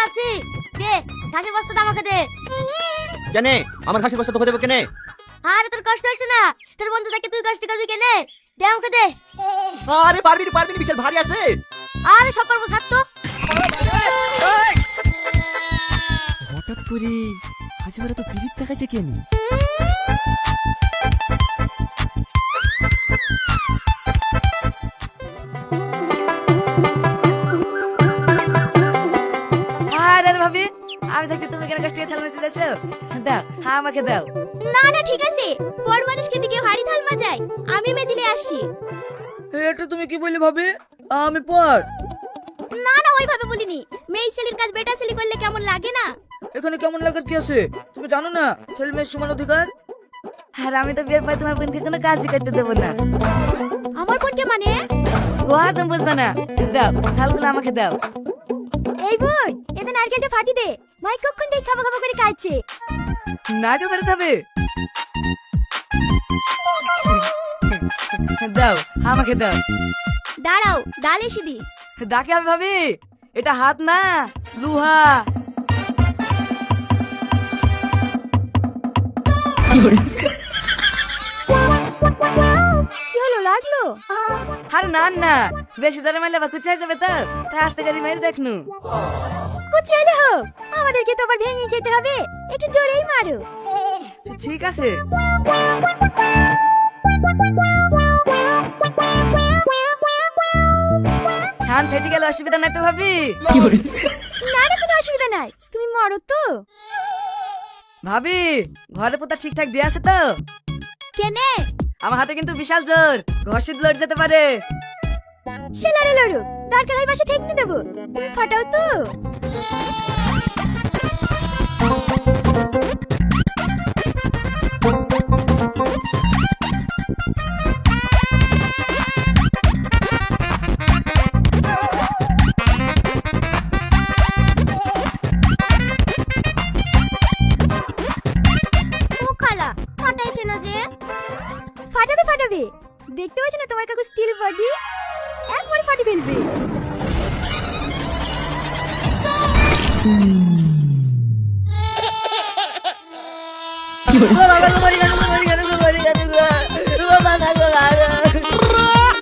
আছি। দে ঘাসের বস্তাটা আমাকে দে। কেনে আমার ঘাসের বস্তা তোকে দেবো কেনে? আরে তোর কষ্ট হচ্ছে না? তোর বন্ধু দেখে তুই কষ্ট করবি কেনে? দে আমাকে দে। আরে পারবি না, পারবি না, বিশাল ভারী আছে। আরে সব পারবো, ছাড় তো। হঠাৎ করে আজ বেলা তো পিরিত দেখাচ্ছে কেন? আরে ভাবি, আমি থাকতে তুমি কেন কাজটা থাল মারতে যাচ্ছো? দাও, হ্যাঁ আমাকে দাও। না না ঠিক আছে, বড় মানুষকে দিকে হাড়ি থাল মাজাই, আমি মেজিলে আসছি। এটা তুমি কি বললে ভাবি? আমি পর না না ওইভাবে বলিনি, মেয়ে ছেলের কাজ বেটা ছেলে করলে কেমন লাগে না? এখানে কেমন লাগার কি আছে? তুমি জানো না ছেলে মেয়ের সমান অধিকার? আর আমি তো বিয়ের পর তোমার বোনকে কোনো কাজই করতে দেবো না। আমার বোনকে মানে? ও তুমি বুঝবে না। দাও, থালগুলো আমাকে দাও। এই বই, এতে নারকেলটা ফাটি দে। ভাই কখন দেখ খাবা খাবা করে কাটছে। নাটক করে খাবে? দাও, আমাকে দাও। দাঁড়াও, ডাল এসে দি। ডাকে আমি ভাবি, এটা হাত না লুহা। কি হলো, লাগলো? আরে না না, বেশি জোরে মারলে বা কুচাই যাবে তো, তাই আস্তে করে মেরে দেখনু। কুচেলে হোক, আমাদেরকে তো আবার ভেঙে খেতে হবে, একটু জোরেই মারো। ঠিক আছে। শান ফেটে গেলে অসুবিধা নাই তো ভাবি? না না কোনো অসুবিধা নাই, তুমি মরো তো। ভাবি, ঘরে পোতা ঠিকঠাক দিয়ে আছে তো? কেনে? আমার হাতে কিন্তু বিশাল জোর, ঘষিত লড় যেতে পারে। সেলারে লড়ো, দরকার হয় বাসা ঠেকনি দেবো, তুমি ফাটাও তো। ও খালা, ফাটাইছে না যে? ফাটাবে ফাটাবে, দেখতে পাচ্ছ না তোমার কাকু স্টিল বডি, একবার ফাটি ফেলবে। ও বাবা গো, মরি না।